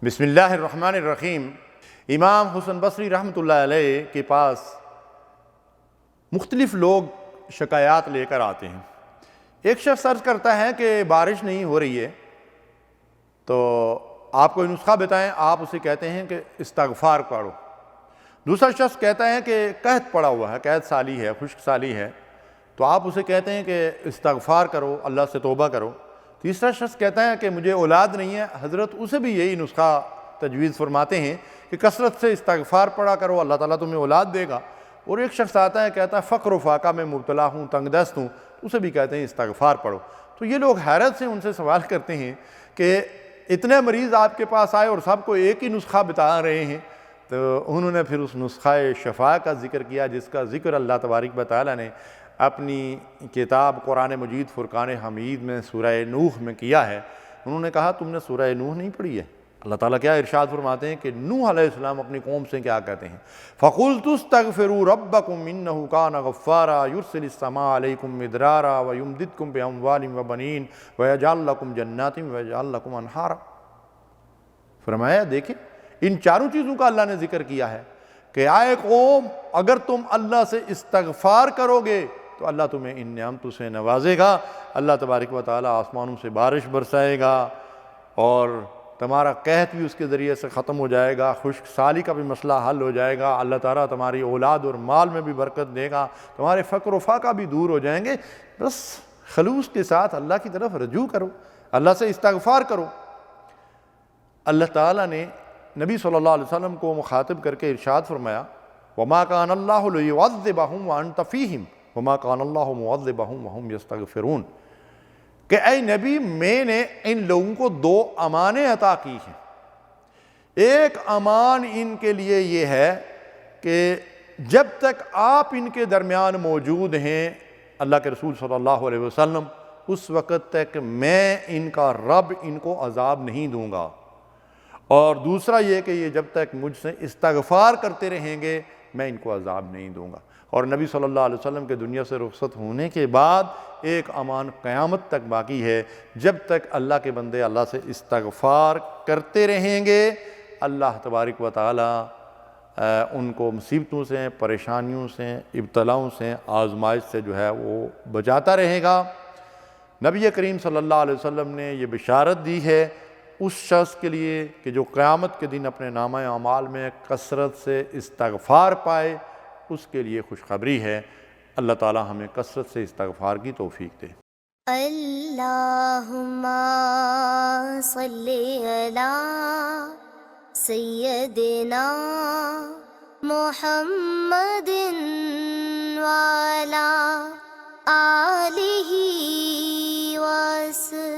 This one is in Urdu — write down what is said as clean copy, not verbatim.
بسم اللہ الرحمن الرحیم۔ امام حسن بصری رحمۃ اللہ علیہ کے پاس مختلف لوگ شکایات لے کر آتے ہیں۔ ایک شخص عرض کرتا ہے کہ بارش نہیں ہو رہی ہے، تو آپ کوئی نسخہ بتائیں۔ آپ اسے کہتے ہیں کہ استغفار پڑھو۔ دوسرا شخص کہتا ہے کہ قحط پڑا ہوا ہے، قحط سالی ہے، خشک سالی ہے، تو آپ اسے کہتے ہیں کہ استغفار کرو، اللہ سے توبہ کرو۔ تیسرا شخص کہتا ہے کہ مجھے اولاد نہیں ہے، حضرت اسے بھی یہی نسخہ تجویز فرماتے ہیں کہ کثرت سے استغفار پڑھا کرو، اللہ تعالیٰ تمہیں اولاد دے گا۔ اور ایک شخص آتا ہے کہتا ہے فقر و فاقہ میں مبتلا ہوں، تنگ دست ہوں، اسے بھی کہتے ہیں استغفار پڑھو۔ تو یہ لوگ حیرت سے ان سے سوال کرتے ہیں کہ اتنے مریض آپ کے پاس آئے اور سب کو ایک ہی نسخہ بتا رہے ہیں۔ تو انہوں نے پھر اس نسخہ شفا کا ذکر کیا، جس کا ذکر اللہ تبارک و تعالیٰ نے اپنی کتاب قرآن مجید فرقان حمید میں سورہ نوح میں کیا ہے۔ انہوں نے کہا تم نے سورہ نوح نہیں پڑھی ہے؟ اللہ تعالیٰ کیا ارشاد فرماتے ہیں کہ نوح علیہ السلام اپنی قوم سے کیا کہتے ہیں؟ فَقُلْتُ اسْتَغْفِرُوا رَبَّكُمْ إِنَّهُ كَانَ غَفَّارًا يُرْسِلِ السَّمَاءَ عَلَيْكُمْ مِدْرَارًا وَيُمْدِدْكُمْ بِأَمْوَالٍ وَبَنِينَ وَيَجْعَلْ لَكُمْ جَنَّاتٍ وَيَجْعَلْ لَكُمْ أَنْهَارًا۔ فرمایا دیکھیں ان چاروں چیزوں کا اللہ نے ذکر کیا ہے کہ آئے قوم، اگر تم اللہ سے استغفار کرو گے تو اللہ تمہیں ان نعمتوں سے نوازے گا، اللہ تبارک و تعالیٰ آسمانوں سے بارش برسائے گا اور تمہارا قحط بھی اس کے ذریعے سے ختم ہو جائے گا، خشک سالی کا بھی مسئلہ حل ہو جائے گا، اللہ تعالیٰ تمہاری اولاد اور مال میں بھی برکت دے گا، تمہارے فقر و فاقہ بھی دور ہو جائیں گے۔ بس خلوص کے ساتھ اللہ کی طرف رجوع کرو، اللہ سے استغفار کرو۔ اللہ تعالیٰ نے نبی صلی اللہ علیہ وسلم کو مخاطب کر کے ارشاد فرمایا وَمَا كَانَ اللَّهُ لِيُعَذِّبَهُمْ وَأَنْتَ فِيهِمْ وَمَا كَانَ اللَّهُ مُعَذِّبَهُمْ وَهُمْ يَسْتَغْفِرُونَ کہ اے نبی، میں نے ان لوگوں کو دو امانیں عطا کی ہیں۔ ایک امان ان کے لیے یہ ہے کہ جب تک آپ ان کے درمیان موجود ہیں اللہ کے رسول صلی اللہ علیہ وسلم، اس وقت تک میں ان کا رب ان کو عذاب نہیں دوں گا، اور دوسرا یہ کہ یہ جب تک مجھ سے استغفار کرتے رہیں گے میں ان کو عذاب نہیں دوں گا۔ اور نبی صلی اللہ علیہ وسلم کے دنیا سے رخصت ہونے کے بعد ایک امان قیامت تک باقی ہے، جب تک اللہ کے بندے اللہ سے استغفار کرتے رہیں گے اللہ تبارک و تعالیٰ ان کو مصیبتوں سے، پریشانیوں سے، ابتلاؤں سے، آزمائش سے جو ہے وہ بچاتا رہے گا۔ نبی کریم صلی اللہ علیہ وسلم نے یہ بشارت دی ہے اس شخص کے لیے کہ جو قیامت کے دن اپنے نامہ اعمال میں کثرت سے استغفار پائے، اس کے لیے خوشخبری ہے۔ اللہ تعالیٰ ہمیں کثرت سے استغفار کی توفیق دے۔ اللہم صلی علی سیدنا محمد وعلی آلہ وصحبہ